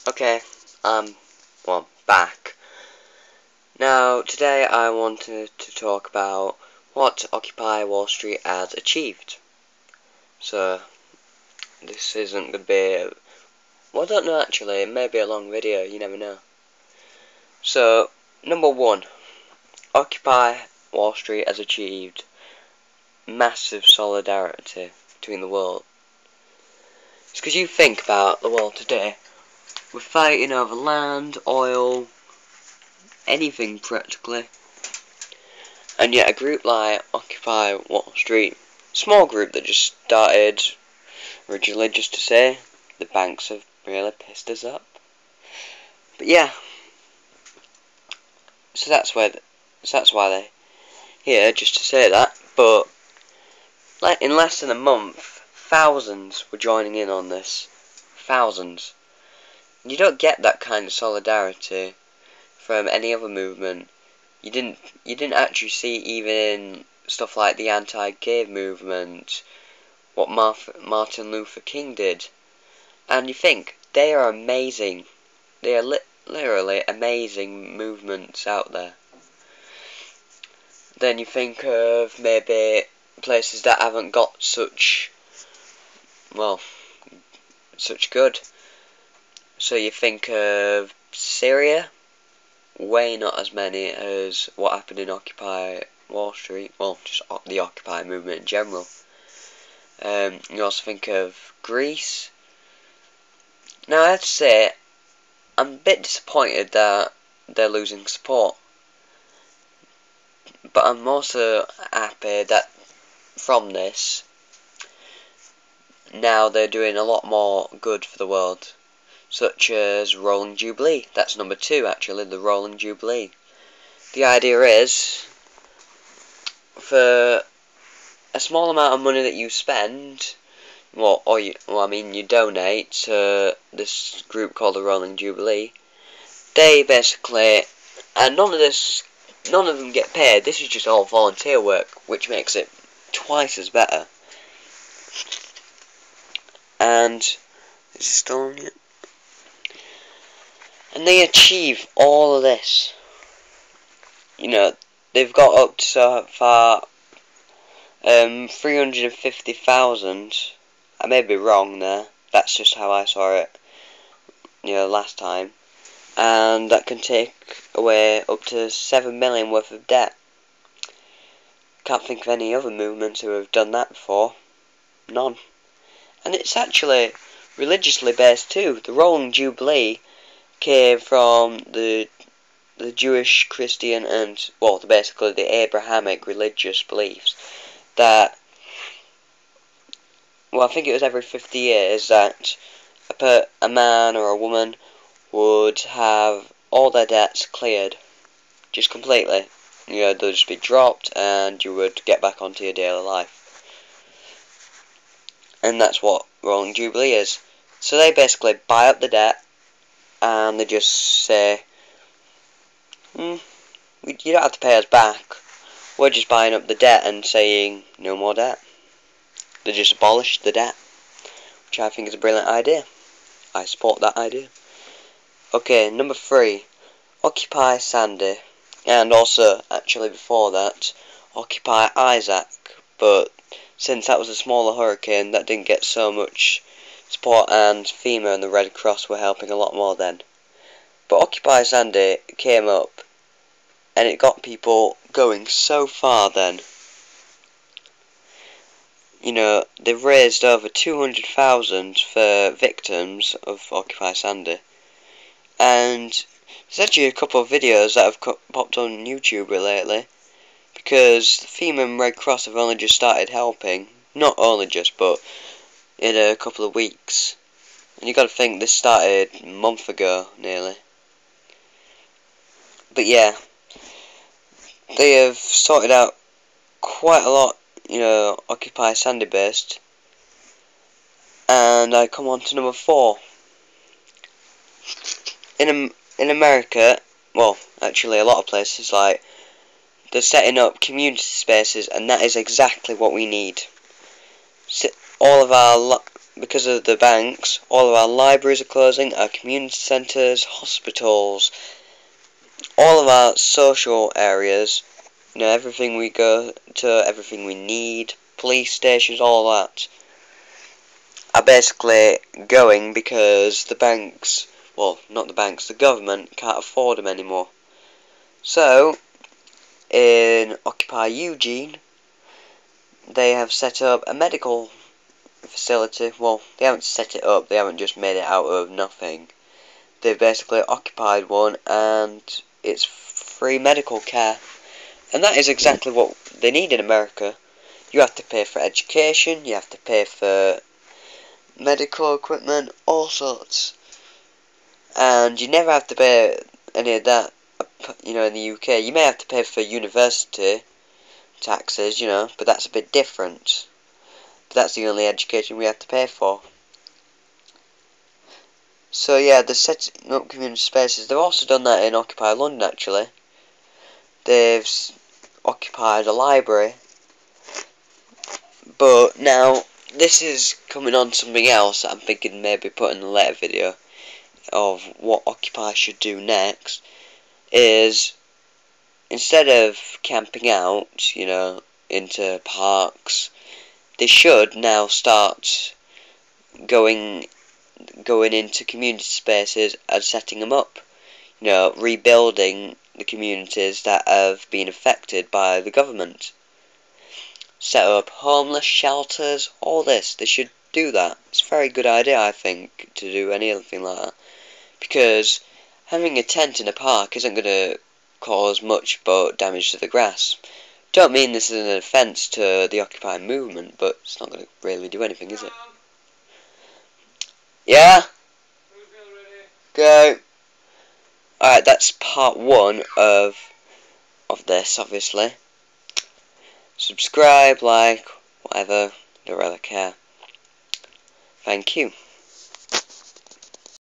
Okay, back. Now, today I wanted to talk about what Occupy Wall Street has achieved. So, this isn't going to be, well, I don't know actually, it may be a long video, you never know. So, number one, Occupy Wall Street has achieved massive solidarity between the world. It's because you think about the world today, we're fighting over land, oil, anything practically. And yet a group like Occupy Wall Street, small group that just started originally just to say the banks have really pissed us up. But yeah, so that's why they're here, just to say that. But like in less than a month, thousands were joining in on this. Thousands. You don't get that kind of solidarity from any other movement. You didn't actually see even in stuff like the anti-gay movement, what Martin Luther King did. And you think, they are amazing. They are literally amazing movements out there. Then you think of maybe places that haven't got such good. So you think of Syria, way not as many as what happened in Occupy Wall Street, well, just the Occupy movement in general. You also think of Greece. Now, I have to say, I'm a bit disappointed that they're losing support. But I'm also happy that from this, now they're doing a lot more good for the world. Such as Rolling Jubilee. That's number 2, actually, the Rolling Jubilee. The idea is, for a small amount of money that you spend, you donate to this group called the Rolling Jubilee. They basically, and none of them get paid. This is just all volunteer work, which makes it twice as better. And is it still on yet? And they achieve all of this. You know, they've got up to so far 350,000. I may be wrong there. That's just how I saw it, last time. And that can take away up to 7 million worth of debt. Can't think of any other movements who have done that before. None. And it's actually religiously based too. The Rolling Jubilee came from the Jewish, Christian, and basically the Abrahamic religious beliefs that, I think it was every 50 years that a man or a woman would have all their debts cleared, just completely. They'll just be dropped, and you would get back onto your daily life. And that's what Rolling Jubilee is. So they basically buy up the debt, and they just say, you don't have to pay us back. We're just buying up the debt and saying, no more debt. They just abolish the debt, which I think is a brilliant idea. I support that idea. Okay, number 3, Occupy Sandy, and also, actually before that, Occupy Isaac, but since that was a smaller hurricane, that didn't get so much support, and FEMA and the Red Cross were helping a lot more then. But Occupy Sandy came up, and it got people going so far then. They've raised over 200,000 for victims of Occupy Sandy. And there's actually a couple of videos that have popped on YouTube lately, because the FEMA and Red Cross have only just started helping. Not only just, but in a couple of weeks. And you got to think this started a month ago, nearly. But yeah, they have sorted out quite a lot, Occupy Sandy based. And I come on to number 4. In America, actually a lot of places, like, they're setting up community spaces, and that is exactly what we need. All of our because of the banks, all of our libraries are closing, our community centres, hospitals, all of our social areas, everything we go to, everything we need, police stations, all that, are basically going because the banks, well, not the banks, the government can't afford them anymore. So, in Occupy Eugene, they have set up a medical facility. Well, they haven't set it up, they haven't just made it out of nothing. They've basically occupied one, and it's free medical care. And that is exactly what they need in America. You have to pay for education, you have to pay for medical equipment, all sorts. And you never have to pay any of that, in the UK. You may have to pay for university taxes, but that's a bit different. But that's the only education we have to pay for. So yeah, they're setting up community spaces. They've also done that in Occupy London, actually. They've occupied a library. But now, this is coming on something else that I'm thinking maybe put in a later video of what Occupy should do next, is instead of camping out, into parks, they should now start going into community spaces and setting them up. Rebuilding the communities that have been affected by the government. Set up homeless shelters, all this. They should do that. It's a very good idea, I think, to do anything like that. Because having a tent in a park isn't going to cause much but damage to the grass. Don't mean this is an offence to the Occupy movement, but it's not going to really do anything, is it? Yeah? Go. Alright, that's part 1 of this, obviously. Subscribe, like, whatever, don't really care. Thank you.